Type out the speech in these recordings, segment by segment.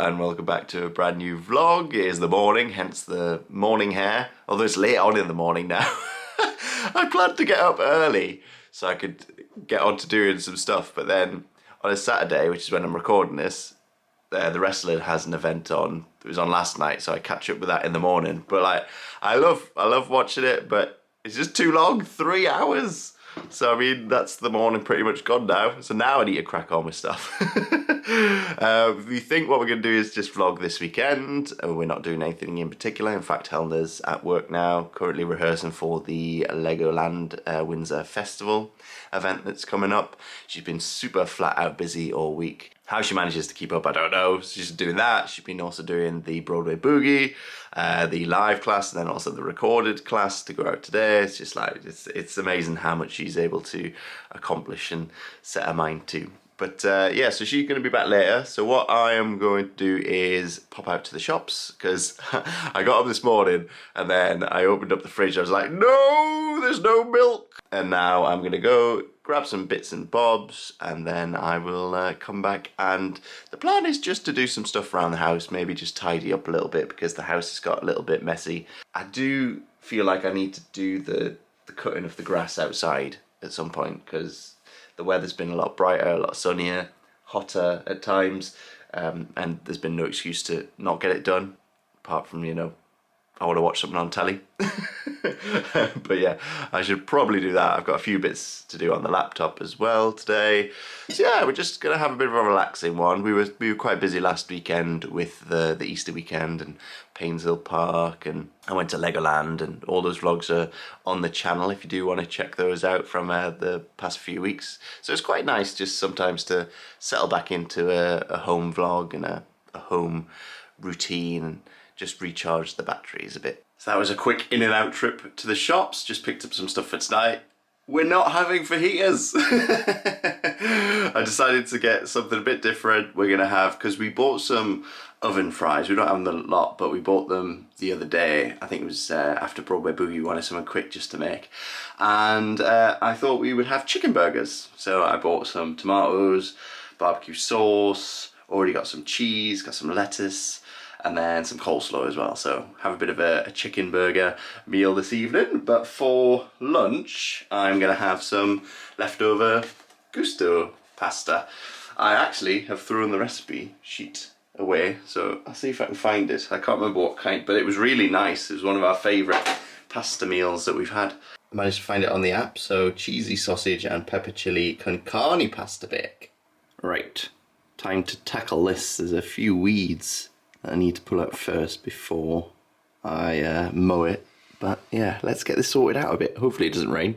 and welcome back to a brand new vlog. It is the morning, hence the morning hair, although it's late on in the morning now. I planned to get up early so I could get on to doing some stuff, but then on a Saturday, which is when I'm recording this, the wrestling has an event on. It was on last night, so I catch up with that in the morning. But like, I love watching it, but it's just too long, 3 hours. So I mean, that's the morning pretty much gone now. So now I need to crack on with stuff. We think what we're going to do is just vlog this weekend. We're not doing anything in particular. In fact, Helena's at work now, currently rehearsing for the Legoland Windsor Festival event that's coming up. She's been super flat out busy all week. How she manages to keep up, I don't know. She's doing that. She's been also doing the Broadway Boogie, the live class, and then also the recorded class to go out today. It's just like, it's amazing how much she's able to accomplish and set her mind to. But yeah, so she's going to be back later. So what I am going to do is pop out to the shops, because I got up this morning and then I opened up the fridge. I was like, no, there's no milk. And now I'm going to go grab some bits and bobs, and then I will come back, and the plan is just to do some stuff around the house, maybe just tidy up a little bit because the house has got a little bit messy. I do feel like I need to do the cutting of the grass outside at some point, because the weather's been a lot brighter, a lot sunnier, hotter at times, and there's been no excuse to not get it done, apart from, you know, I want to watch something on telly. But yeah, I should probably do that. I've got a few bits to do on the laptop as well today. So yeah, we're just going to have a bit of a relaxing one. We were quite busy last weekend with the Easter weekend and Painesville Park, and I went to Legoland, and all those vlogs are on the channel if you do want to check those out from the past few weeks. So it's quite nice just sometimes to settle back into a home vlog and a home routine and just recharge the batteries a bit. So that was a quick in and out trip to the shops, just picked up some stuff for tonight. We're not having fajitas. I decided to get something a bit different. We're gonna have, because we bought some oven fries. We don't have them a lot, but we bought them the other day. I think it was after Broadway Boogie, we wanted something quick just to make. And I thought we would have chicken burgers. So I bought some tomatoes, barbecue sauce, already got some cheese, got some lettuce, and then some coleslaw as well. So have a bit of a chicken burger meal this evening. But for lunch, I'm gonna have some leftover gusto pasta. I actually have thrown the recipe sheet away, so I'll see if I can find it. I can't remember what kind, but it was really nice. It was one of our favorite pasta meals that we've had. I managed to find it on the app. So cheesy sausage and pepper chili con carne pasta bake. Right, time to tackle this. There's a few weeds I need to pull out first before I mow it. But yeah, let's get this sorted out a bit. Hopefully it doesn't rain.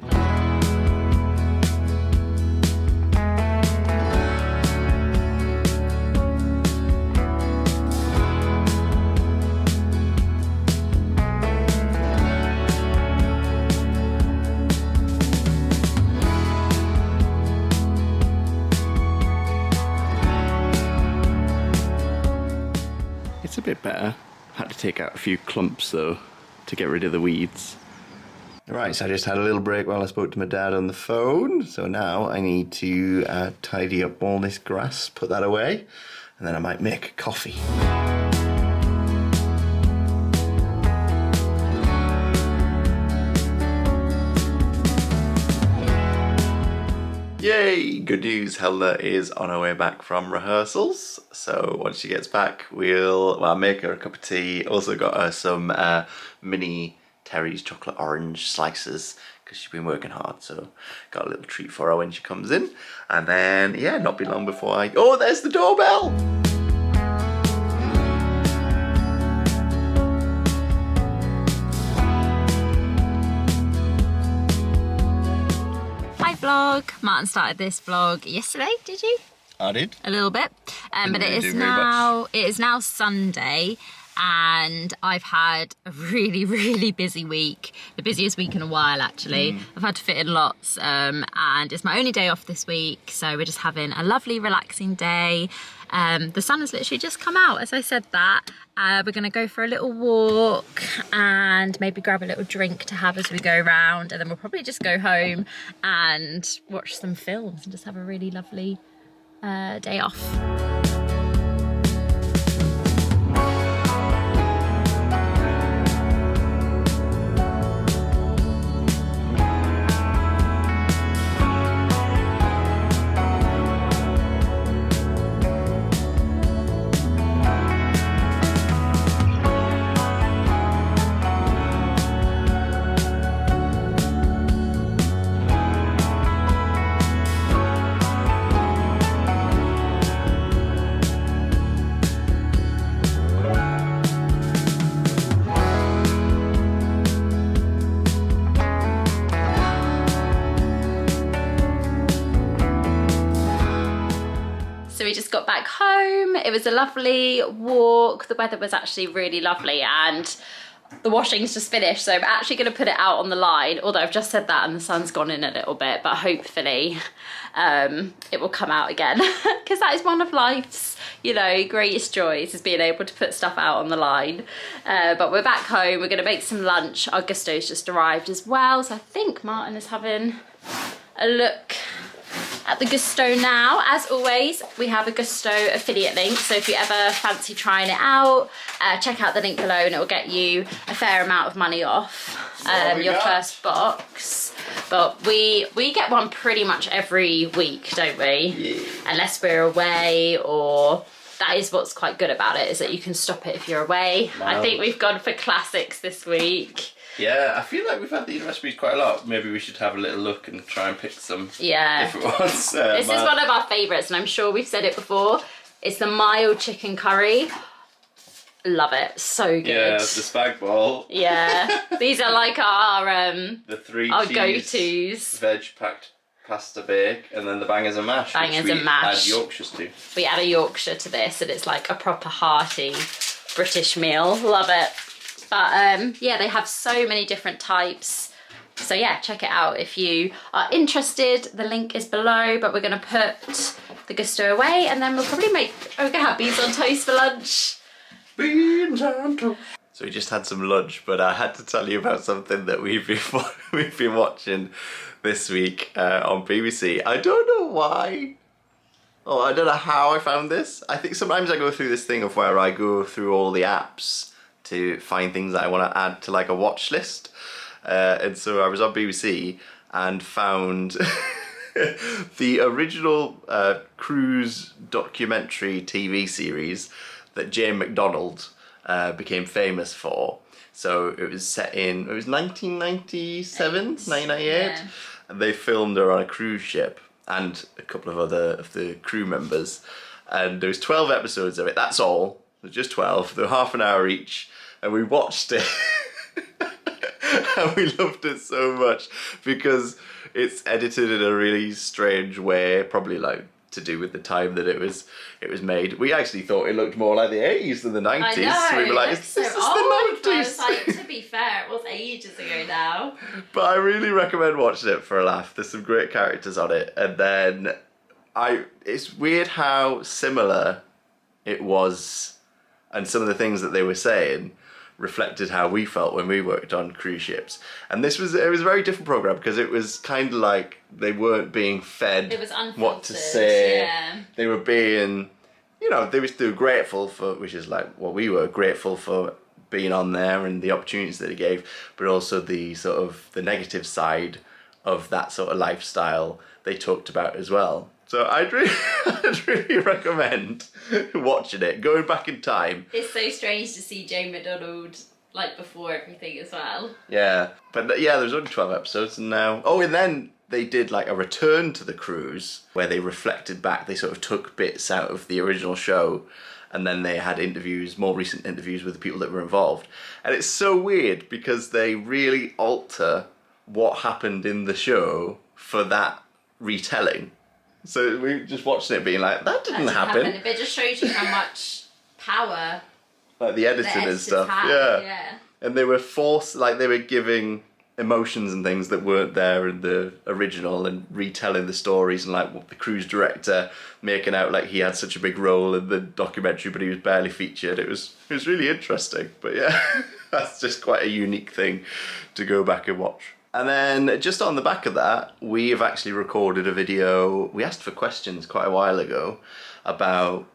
It's a bit better. Had to take out a few clumps though to get rid of the weeds. Right, so I just had a little break while I spoke to my dad on the phone. So now I need to tidy up all this grass, put that away, and then I might make coffee. Yay! Good news, Helena is on her way back from rehearsals. So once she gets back, I'll make her a cup of tea. Also got her some mini Terry's chocolate orange slices, because she's been working hard. So got a little treat for her when she comes in. And then, yeah, not be long before oh, there's the doorbell! Vlog. Martin started this vlog yesterday, did you? I did. A little bit. But it is now Sunday, and I've had a really busy week. The busiest week in a while, actually. I've had to fit in lots, and it's my only day off this week, so we're just having a lovely relaxing day. The sun has literally just come out as I said that. We're gonna go for a little walk and maybe grab a little drink to have as we go around, and then we'll probably just go home and watch some films and just have a really lovely day off. back home. It was a lovely walk. The weather was actually really lovely, and the washing's just finished, so I'm actually going to put it out on the line, although I've just said that and the sun's gone in a little bit, but hopefully it will come out again, because that is one of life's, you know, greatest joys, is being able to put stuff out on the line. But we're back home, we're going to make some lunch. Our Gusto's just arrived as well, so I think Martin is having a look at the Gusto now. As always, we have a Gusto affiliate link, so if you ever fancy trying it out, check out the link below and it will get you a fair amount of money off your first box. But we get one pretty much every week, don't we? Yeah. Unless we're away, or that is what's quite good about it, is that you can stop it if you're away. Wow. I think we've gone for classics this week. Yeah, I feel like we've had these recipes quite a lot. Maybe we should have a little look and try and pick some different ones. This is one of our favourites, and I'm sure we've said it before. It's the mild chicken curry. Love it, so good. Yeah, the spag bol. Yeah, these are like our the three our cheese go-tos. veg packed pasta bake, and then the bangers and mash. Bangers which and mash. We add Yorkshires to. We add a Yorkshire to this, and it's like a proper hearty British meal. Love it. But yeah, they have so many different types. So yeah, check it out if you are interested. The link is below, but we're gonna put the Gusto away, and then we're gonna have beans on toast for lunch. Beans on toast. So we just had some lunch, but I had to tell you about something that we've been watching this week on BBC. I don't know why. Oh, I don't know how I found this. I think sometimes I go through this thing of where I go through all the apps to find things that I want to add to like a watch list. And so I was on BBC and found the original cruise documentary TV series that Jane McDonald became famous for. So it was set in, it was 1997, 1998. Yeah. And they filmed her on a cruise ship and a couple of other of the crew members. And there was 12 episodes of it, that's all. It was just 12, they were half an hour each. And we watched it and we loved it so much because it's edited in a really strange way, probably like to do with the time that it was made. We actually thought it looked more like the 80s than the 90s. I know, So we were like, it's so this is old, the 90s. but I was like, to be fair, it was ages ago now. But I really recommend watching it for a laugh. There's some great characters on it. And then it's weird how similar it was, and some of the things that they were saying reflected how we felt when we worked on cruise ships. And it was a very different program because it was kind of like they weren't being fed It was unfiltered, what to say. yeah. They were being, you know, they were grateful for, which is like what we were, grateful for being on there and the opportunities that it gave, but also the sort of the negative side of that sort of lifestyle they talked about as well. So I'd really recommend watching it, going back in time. It's so strange to see Jane McDonald like before everything as well. Yeah, but yeah, there's only 12 episodes and now... Oh, and then they did like a return to the cruise where they reflected back, they sort of took bits out of the original show and then they had interviews, more recent interviews with the people that were involved. And it's so weird because they really alter what happened in the show for that retelling. So we just watched it being like, that didn't happen. But it just shows you how much power like the editing and stuff. had. Yeah. And they were forced, like they were giving emotions and things that weren't there in the original and retelling the stories, and like the cruise director making out like he had such a big role in the documentary but he was barely featured. It was really interesting. But yeah, that's just quite a unique thing to go back and watch. And then just on the back of that, we have actually recorded a video. We asked for questions quite a while ago about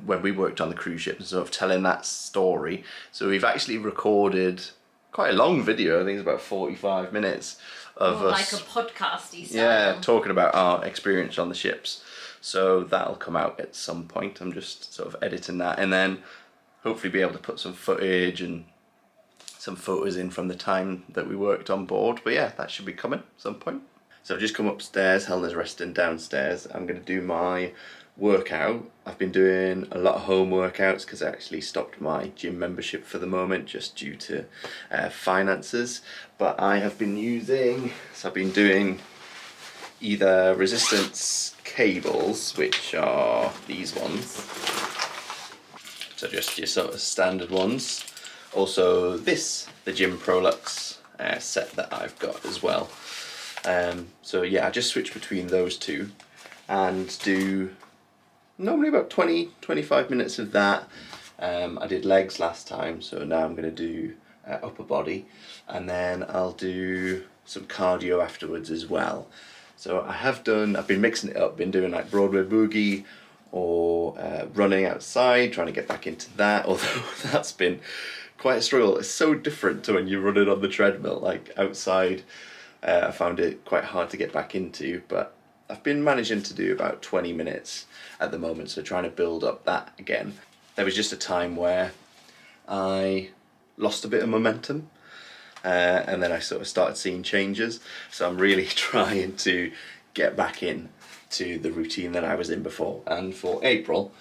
when we worked on the cruise ship and sort of telling that story. So we've actually recorded quite a long video. I think it's about 45 minutes of us. Like a podcasty style. Yeah, talking about our experience on the ships. So that'll come out at some point. I'm just sort of editing that and then hopefully be able to put some footage and some photos in from the time that we worked on board. But yeah, that should be coming at some point. So I've just come upstairs, Helena's resting downstairs. I'm going to do my workout. I've been doing a lot of home workouts because I actually stopped my gym membership for the moment just due to finances. But I have been using, so I've been doing either resistance cables, which are these ones, so just your sort of standard ones. Also this, the Gym Prolux set that I've got as well. So yeah, I just switch between those two and do normally about 20-25 minutes of that. I did legs last time, so now I'm going to do upper body, and then I'll do some cardio afterwards as well. So I've been mixing it up, been doing like Broadway Boogie or running outside, trying to get back into that, although that's been quite a struggle. It's so different to when you're running on the treadmill, like outside. I found it quite hard to get back into, but I've been managing to do about 20 minutes at the moment, so trying to build up that again. There was just a time where I lost a bit of momentum, and then I sort of started seeing changes, so I'm really trying to get back in to the routine that I was in before. And for April,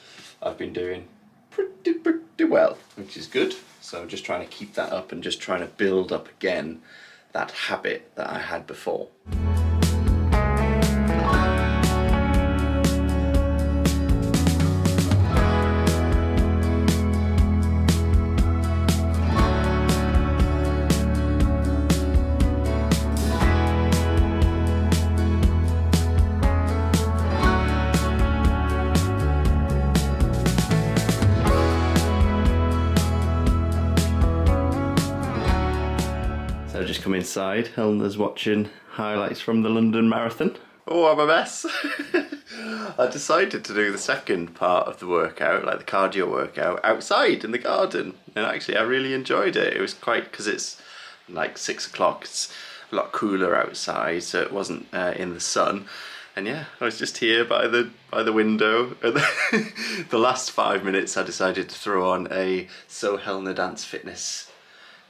I've been doing pretty well, which is good. So I'm just trying to keep that up and just trying to build up again that habit that I had before. So just come inside, Helena's watching highlights from the London Marathon. Oh, I'm a mess. I decided to do the second part of the workout, like the cardio workout, outside in the garden. And actually I really enjoyed it. It was quite, because it's like 6 o'clock, it's a lot cooler outside, so it wasn't in the sun. And yeah, I was just here by the window. And the last 5 minutes I decided to throw on a So Helena Dance Fitness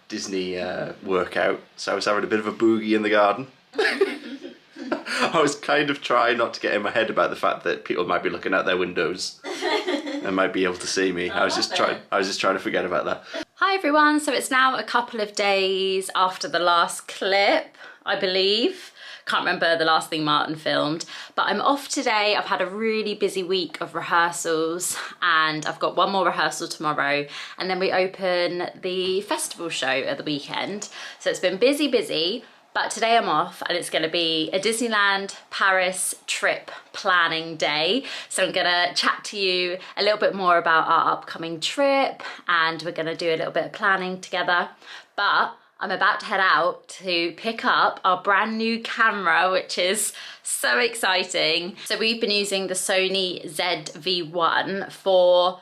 Disney workout, so I was having a bit of a boogie in the garden. I was kind of trying not to get in my head about the fact that people might be looking out their windows and might be able to see me. I was just trying to forget about that. Hi everyone, so it's now a couple of days after the last clip, I believe. Can't remember the last thing Martin filmed, but I'm off today. I've had a really busy week of rehearsals, and I've got one more rehearsal tomorrow, and then we open the festival show at the weekend. So it's been busy, but today I'm off, and it's gonna be a Disneyland Paris trip planning day. So I'm gonna chat to you a little bit more about our upcoming trip, and we're gonna do a little bit of planning together. But I'm about to head out to pick up our brand new camera, which is so exciting. So we've been using the Sony ZV-1 for,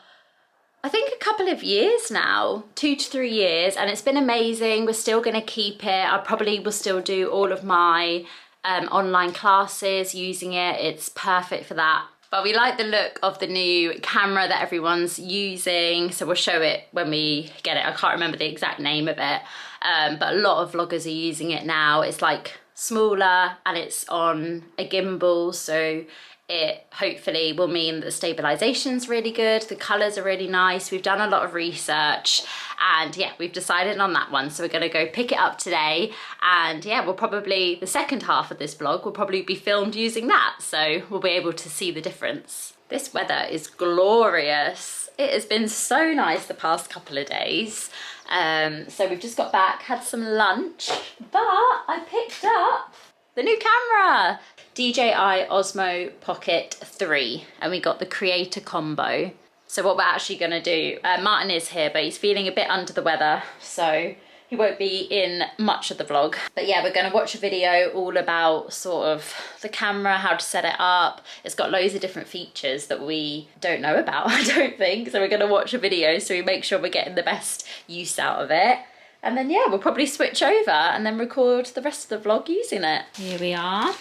I think, a couple of years now, 2 to 3 years, and it's been amazing. We're still gonna keep it. I probably will still do all of my online classes using it. It's perfect for that. But we like the look of the new camera that everyone's using, so we'll show it when we get it. I can't remember the exact name of it, but a lot of vloggers are using it now. It's like smaller and it's on a gimbal, so it hopefully will mean that the stabilization's really good, the colors are really nice. We've done a lot of research, and yeah, we've decided on that one. So we're gonna go pick it up today, and yeah, the second half of this vlog will probably be filmed using that, so we'll be able to see the difference. This weather is glorious. It has been so nice the past couple of days. So we've just got back, had some lunch, but I picked up the new camera, DJI Osmo Pocket 3, and we got the creator combo. So what we're actually gonna do, Martin is here, but he's feeling a bit under the weather, so he won't be in much of the vlog. But yeah, we're gonna watch a video all about sort of the camera, how to set it up. It's got loads of different features that we don't know about, I don't think. So we're gonna watch a video so we make sure we're getting the best use out of it. And then yeah, we'll probably switch over and then record the rest of the vlog using it. Here we are.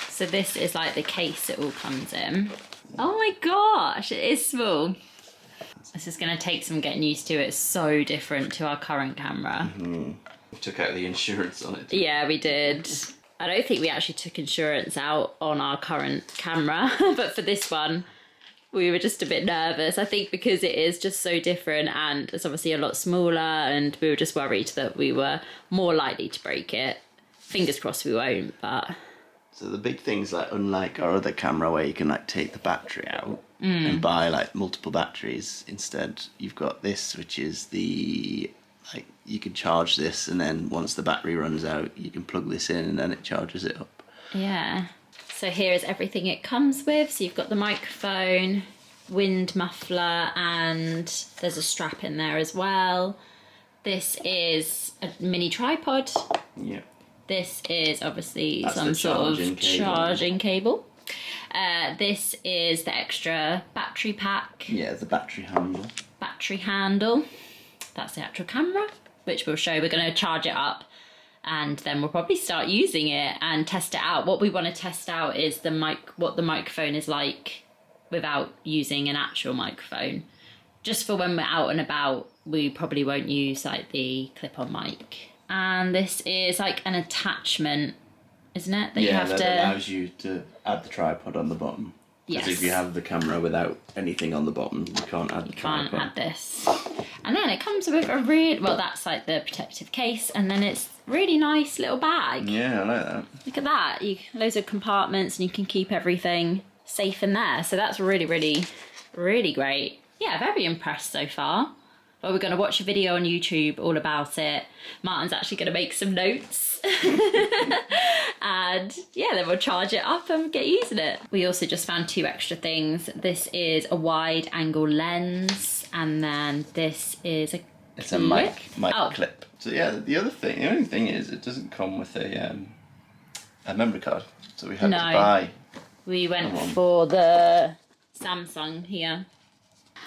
So this is like the case it all comes in. Oh my gosh, it is small. This is gonna take some getting used to. It's so different to our current camera. Mm-hmm. We took out the insurance on it. Yeah, we did. I don't think we actually took insurance out on our current camera, but for this one, we were just a bit nervous. I think because it is just so different and it's obviously a lot smaller, and we were just worried that we were more likely to break it. Fingers crossed we won't, but So the big thing's like, unlike our other camera where you can like take the battery out and buy like multiple batteries, instead you've got this, which is the, like, you can charge this, and then once the battery runs out you can plug this in and then it charges it up. Yeah. So here is everything it comes with. So you've got the microphone, wind muffler, and there's a strap in there as well. This is a mini tripod. Yeah. This is obviously That's some the sort of charging cable. charging cable. This is the extra battery pack. Yeah, the battery handle. Battery handle. That's the actual camera, which we'll show. We're going to charge it up and then we'll probably start using it and test it out. What we want to test out is what the microphone is like without using an actual microphone. Just for when we're out and about, we probably won't use like the clip-on mic. And this is like an attachment, isn't it? That you have that to... allows you to add the tripod on the bottom. Because Yes. if you have the camera without anything on the bottom, you can't add the Can't tripod. add this. And then it comes with a really... Well, that's like the protective case. And then it's really nice little bag. Yeah, I like that. Look at that. Loads of compartments and you can keep everything safe in there. So that's really, really, really great. Yeah, very impressed so far. But we're going to watch a video on YouTube all about it. Martin's actually going to make some notes. And yeah, then we'll charge it up and get using it. We also just found 2 extra things. This is a wide angle lens. And then this is a It's a mic Oh. clip. So yeah, the only thing is it doesn't come with a memory card. So we had to buy. We went for the Samsung here.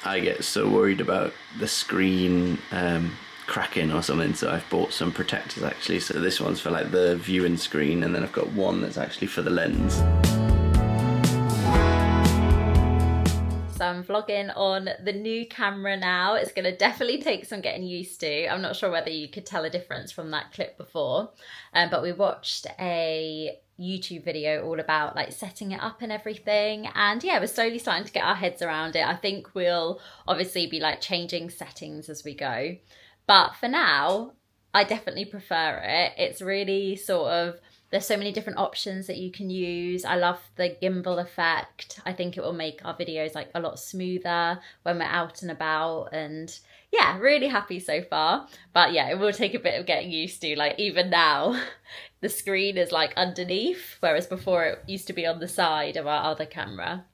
I get so worried about the screen cracking or something, so I've bought some protectors actually. So this one's for like the viewing screen, and then I've got one that's actually for the lens. So I'm vlogging on the new camera now. It's going to definitely take some getting used to. I'm not sure whether you could tell a difference from that clip before, but we watched a YouTube video all about like setting it up and everything, and yeah, we're slowly starting to get our heads around it. I think we'll obviously be like changing settings as we go, but for now I definitely prefer it. It's really sort of, there's so many different options that you can use. I love the gimbal effect. I think it will make our videos like a lot smoother when we're out and about, and yeah, really happy so far. But yeah, it will take a bit of getting used to. Like even now, the screen is like underneath, whereas before it used to be on the side of our other camera.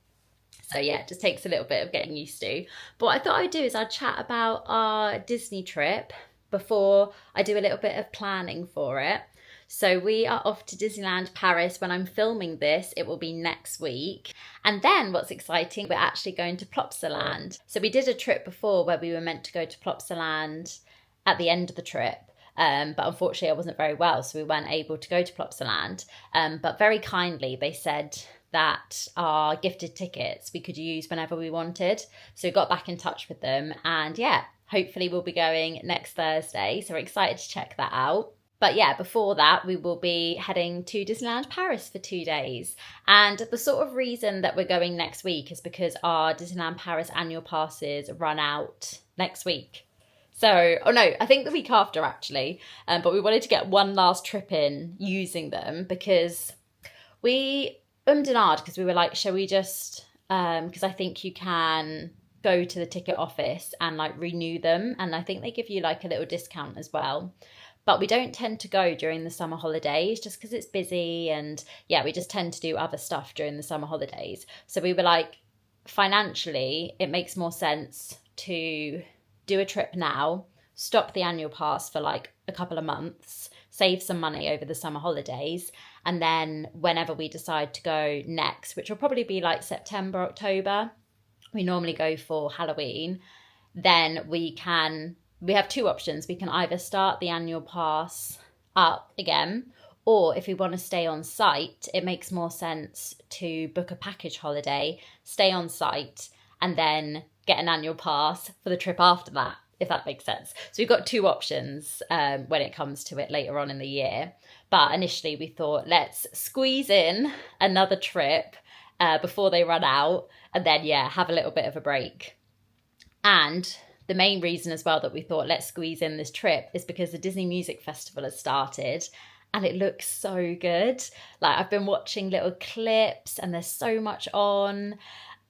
So yeah, it just takes a little bit of getting used to. But what I thought I'd do is I'd chat about our Disney trip before I do a little bit of planning for it. So we are off to Disneyland Paris. When I'm filming this, it will be next week. And then what's exciting, we're actually going to Plopsaland. So we did a trip before where we were meant to go to Plopsaland at the end of the trip. But unfortunately I wasn't very well, so we weren't able to go to Plopsaland. But very kindly they said that our gifted tickets we could use whenever we wanted. So we got back in touch with them, and yeah, hopefully we'll be going next Thursday. So we're excited to check that out. But yeah, before that, we will be heading to Disneyland Paris for 2 days. And the sort of reason that we're going next week is because our Disneyland Paris annual passes run out next week. So, oh no, I think the week after actually. But we wanted to get one last trip in using them because we ummed and ahed because we were like, shall we just, because I think you can go to the ticket office and like renew them. And I think they give you like a little discount as well. But we don't tend to go during the summer holidays just because it's busy, and yeah, we just tend to do other stuff during the summer holidays. So we were like, financially, it makes more sense to do a trip now, stop the annual pass for like a couple of months, save some money over the summer holidays, and then whenever we decide to go next, which will probably be like September, October, we normally go for Halloween, then we have 2 options. We can either start the annual pass up again, or if we want to stay on site, it makes more sense to book a package holiday, stay on site, and then get an annual pass for the trip after that, if that makes sense. So we've got 2 options when it comes to it later on in the year. But initially we thought, let's squeeze in another trip before they run out, and then, yeah, have a little bit of a break. And the main reason as well that we thought let's squeeze in this trip is because the Disney Music Festival has started, and it looks so good. Like, I've been watching little clips and there's so much on.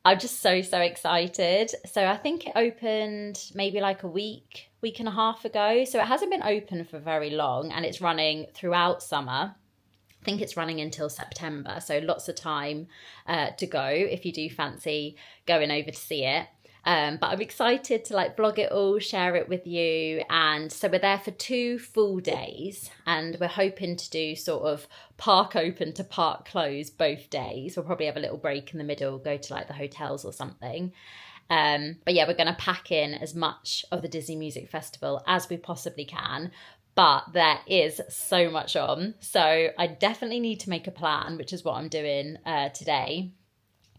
I'm just so excited. So I think it opened maybe like a week and a half ago. So it hasn't been open for very long, and it's running throughout summer. I think it's running until September. So lots of time to go if you do fancy going over to see it. But I'm excited to like vlog it all, share it with you. And so we're there for 2 full days, and we're hoping to do sort of park open to park close both days. We'll probably have a little break in the middle, go to like the hotels or something. But yeah, we're going to pack in as much of the Disney Music Festival as we possibly can. But there is so much on. So I definitely need to make a plan, which is what I'm doing today,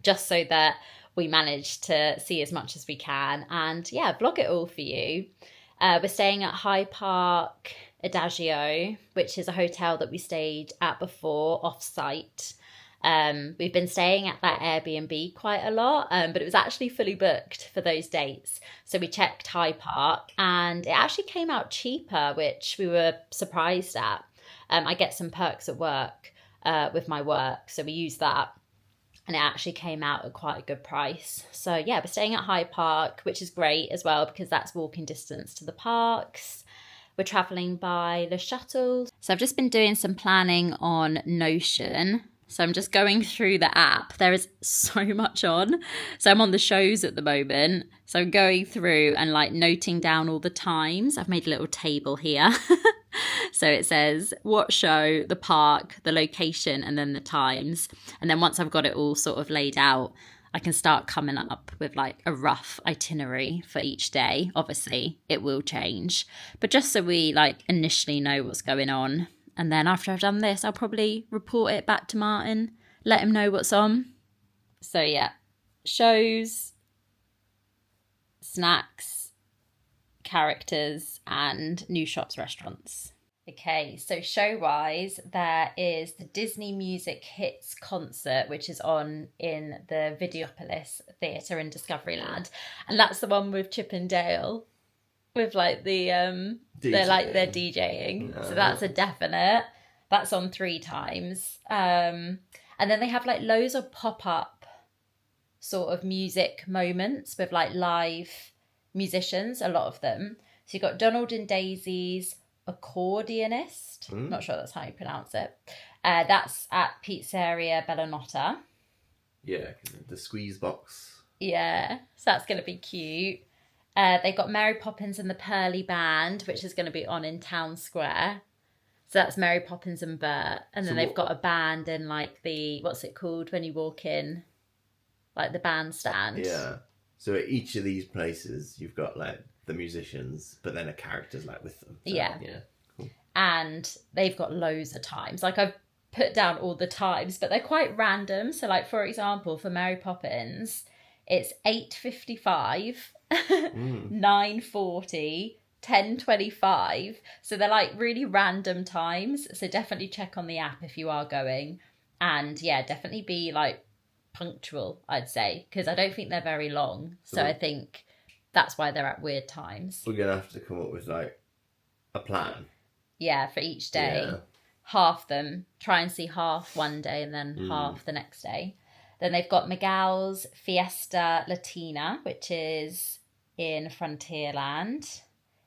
just so that we manage to see as much as we can and yeah, vlog it all for you. We're staying at Hyde Park Adagio, which is a hotel that we stayed at before off-site. We've been staying at that Airbnb quite a lot, but it was actually fully booked for those dates. So we checked Hyde Park and it actually came out cheaper, which we were surprised at. I get some perks at work with my work, so we use that. And it actually came out at quite a good price. So yeah, we're staying at Hyde Park, which is great as well because that's walking distance to the parks. We're travelling by the shuttle. So I've just been doing some planning on Notion. So I'm just going through the app. There is so much on. So I'm on the shows at the moment. So I'm going through and like noting down all the times. I've made a little table here. So it says what show, the park, the location, and then the times. And then once I've got it all sort of laid out, I can start coming up with like a rough itinerary for each day. Obviously, it will change. But just so we like initially know what's going on. And then after I've done this, I'll probably report it back to Martin, let him know what's on. So yeah, shows, snacks, characters, and new shops, restaurants. Okay, so show-wise, there is the Disney Music Hits concert, which is on in the Videopolis Theatre in Discoveryland. And that's the one with Chip and Dale, with like the they're DJing. So that's a definite. That's on 3 times. And then they have like loads of pop-up sort of music moments with like live musicians, a lot of them. So you've got Donald and Daisy's accordionist. Not sure that's how you pronounce it. That's at Pizzeria Bellanotta. Yeah, the squeeze box. Yeah, so that's going to be cute. They got Mary Poppins and the Pearly Band, which is going to be on in Town Square. So that's Mary Poppins and Bert. And then they've got a band in like the, what's it called when you walk in? Like the bandstand. Yeah. So at each of these places, you've got like the musicians, but then a character's like with them. So, yeah. Cool. And they've got loads of times. Like I've put down all the times, but they're quite random. So like, for example, for Mary Poppins, it's 8:55, 9:40, 10:25. So they're like really random times. So definitely check on the app if you are going. And yeah, definitely be like punctual, I'd say, because I don't think they're very long. So I think that's why they're at weird times. We're going to have to come up with like a plan. Yeah, for each day. Yeah. Half them. Try and see half one day and then half the next day. Then they've got Miguel's Fiesta Latina, which is in Frontierland.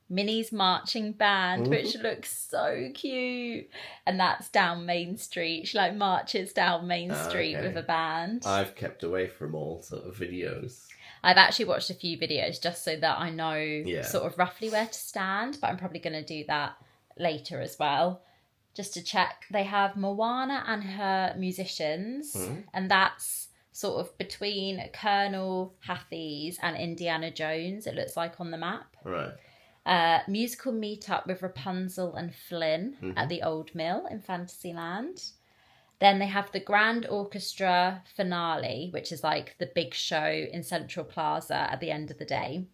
Minnie's marching band, which looks so cute. And that's down Main Street. She like marches down Main Street with a band. I've kept away from all sort of videos. I've actually watched a few videos just so that I know sort of roughly where to stand. But I'm probably going to do that later as well. Just to check. They have Moana and her musicians. And that's sort of between Colonel Hathis and Indiana Jones, it looks like on the map. Right. Musical meetup with Rapunzel and Flynn at the Old Mill in Fantasyland. Then they have the Grand Orchestra finale, which is like the big show in Central Plaza at the end of the day.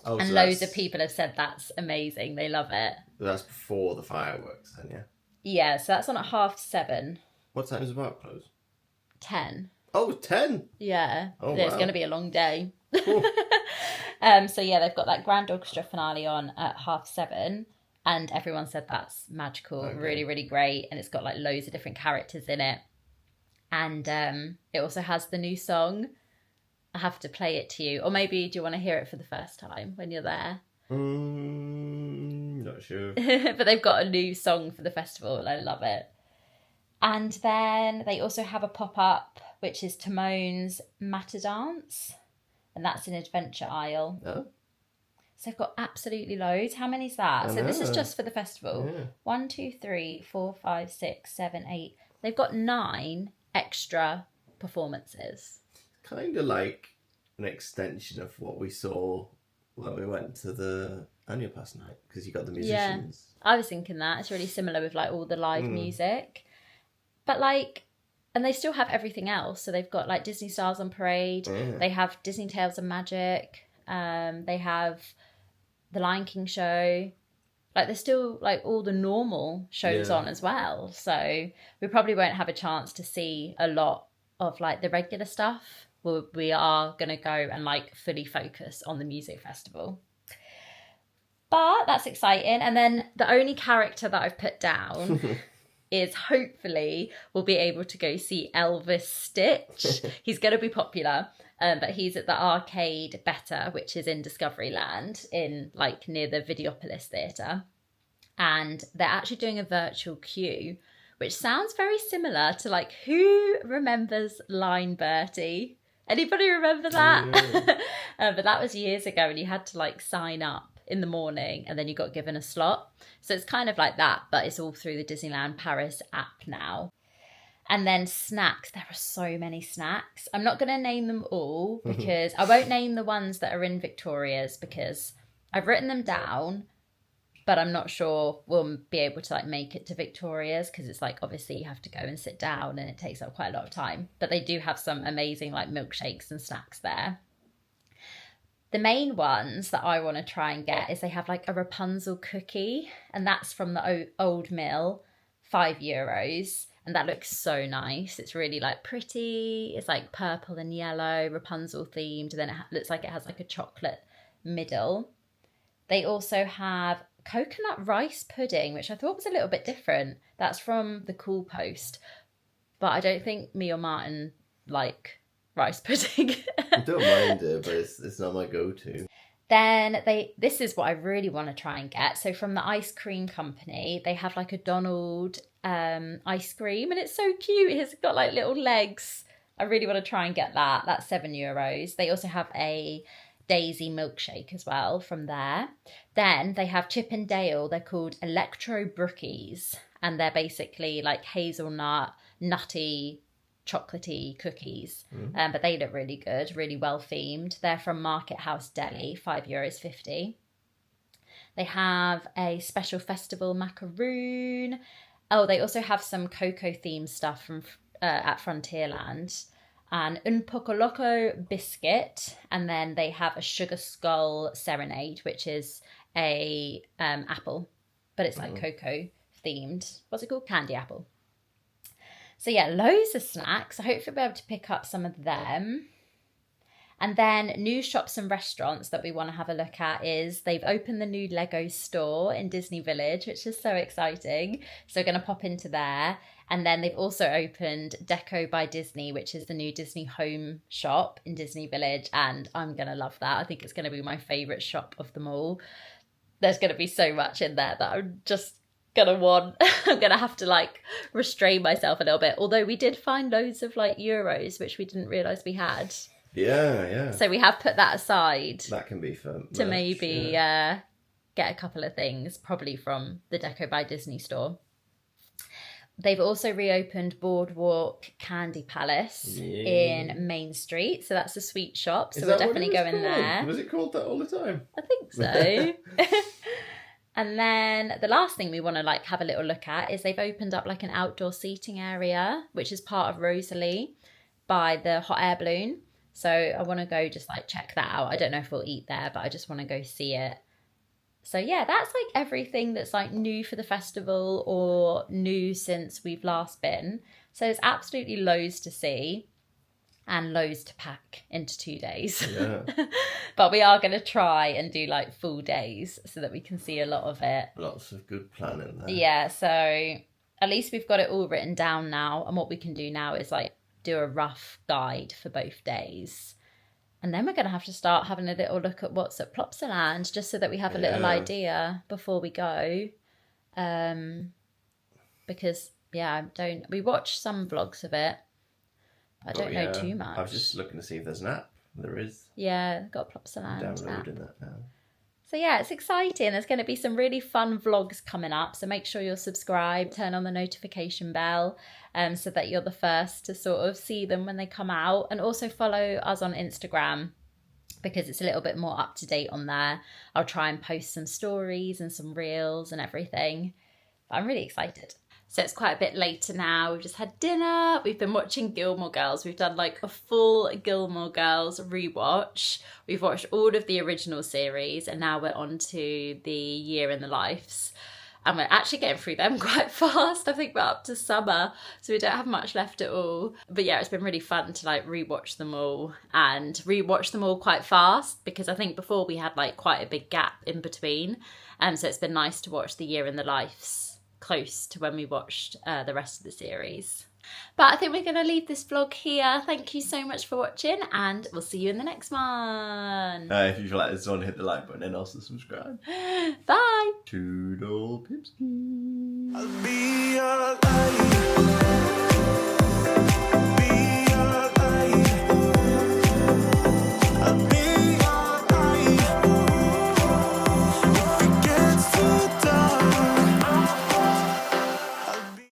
Oh, and so loads of people have said that's amazing. They love it. That's before the fireworks then, yeah? Yeah, so that's on at 7:30. What time does the park close? 10. Oh, 10? Yeah. Oh, it's going to be a long day. So yeah, they've got that Grand Orchestra finale on at 7:30. And everyone said that's magical, Okay. really, really great. And it's got like loads of different characters in it. And it also has the new song. I have to play it to you. Or maybe do you want to hear it for the first time when you're there? Not sure. But they've got a new song for the festival and I love it. And then they also have a pop-up, which is Timon's Matter Dance. And that's in Adventure Isle. Oh. So they've got absolutely loads. How many's that? So this is just for the festival. Yeah. 1, 2, 3, 4, 5, 6, 7, 8. They've got 9 extra performances. Kind of like an extension of what we saw when we went to the Anya Pass night, because you got the musicians. Yeah, I was thinking that. It's really similar with like all the live music. But like, and they still have everything else. So they've got like Disney Stars on Parade. Yeah. They have Disney Tales of Magic. They have the Lion King show. Like there's still like all the normal shows on as well. So we probably won't have a chance to see a lot of like the regular stuff. We are going to go and like fully focus on the music festival. But that's exciting. And then the only character that I've put down is hopefully we'll be able to go see Elvis Stitch. He's going to be popular, but he's at the Arcade Better, which is in Discoveryland in like near the Videopolis Theatre. And they're actually doing a virtual queue, which sounds very similar to like, who remembers Line Bertie? Anybody remember that? But that was years ago and you had to like sign up in the morning and then you got given a slot. So it's kind of like that, but it's all through the Disneyland Paris app now. And then snacks, there are so many snacks. I'm not going to name them all because I won't name the ones that are in Victoria's because I've written them down, but I'm not sure we'll be able to like make it to Victoria's because it's like obviously you have to go and sit down and it takes up quite a lot of time. But they do have some amazing like milkshakes and snacks there. The main ones that I want to try and get is they have like a Rapunzel cookie, and that's from the Old Mill, €5. And that looks so nice. It's really like pretty. It's like purple and yellow, Rapunzel themed. And then it looks like it has like a chocolate middle. They also have coconut rice pudding, which I thought was a little bit different. That's from the Cool Post. But I don't think me or Martin like rice pudding. I don't mind it, but it's not my go-to. Then this is what I really want to try and get. So from the ice cream company, they have like a Donald ice cream and it's so cute. It's got like little legs. I really want to try and get that. That's €7. They also have a Daisy milkshake as well from there. Then they have Chip and Dale. They're called Electro Brookies and they're basically like hazelnut, nutty, chocolatey cookies, but they look really good, really well themed. They're from Market House Deli, €5.50. They have a special festival macaroon. Oh, they also have some cocoa themed stuff from at Frontierland, and un poco loco biscuit, and then they have a sugar skull serenade, which is a apple, but it's like cocoa themed. What's it called? Candy apple. So yeah, loads of snacks. I hope we'll be able to pick up some of them. And then new shops and restaurants that we want to have a look at is they've opened the new Lego store in Disney Village, which is so exciting. So we're going to pop into there. And then they've also opened Deco by Disney, which is the new Disney home shop in Disney Village. And I'm going to love that. I think it's going to be my favourite shop of them all. There's going to be so much in there that I'm just I'm gonna have to like restrain myself a little bit, although we did find loads of like euros which we didn't realize we had. Yeah So we have put that aside that can be fun to maybe get a couple of things probably from the Deco by Disney store. They've also reopened Boardwalk Candy Palace in Main Street, so that's a sweet shop, so we're definitely going there. Was it called that all the time? I think so. And then the last thing we want to like have a little look at is they've opened up like an outdoor seating area, which is part of Rosalie by the hot air balloon. So I want to go just like check that out. I don't know if we'll eat there, but I just want to go see it. So yeah, that's like everything that's like new for the festival or new since we've last been. So there's absolutely loads to see. and loads to pack into 2 days. Yeah. But we are going to try and do like full days so that we can see a lot of it. Lots of good planning there. Yeah, so at least we've got it all written down now, and what we can do now is like do a rough guide for both days. And then we're going to have to start having a little look at what's at Plopsaland, just so that we have a little idea before we go. Because, we watched some vlogs of it. I don't know too much. I was just looking to see if there's an app. There is. Yeah, got Plopsaland I'm app. downloading that now. So yeah, it's exciting. There's going to be some really fun vlogs coming up. So make sure you're subscribed, turn on the notification bell, so that you're the first to sort of see them when they come out. And also follow us on Instagram, because it's a little bit more up to date on there. I'll try and post some stories and some reels and everything. But I'm really excited. So it's quite a bit later now. We've just had dinner. We've been watching Gilmore Girls. We've done like a full Gilmore Girls rewatch. We've watched all of the original series, and now we're on to the Year in the Lives. And we're actually getting through them quite fast. I think we're up to summer, so we don't have much left at all. But yeah, it's been really fun to like rewatch them all, and rewatch them all quite fast, because I think before we had like quite a big gap in between. So it's been nice to watch the Year in the Lives close to when we watched the rest of the series. But I think we're going to leave this vlog here. Thank you so much for watching, and we'll see you in the next one. If you like this one, hit the like button and also subscribe. Bye. Toodle pipski. I'll be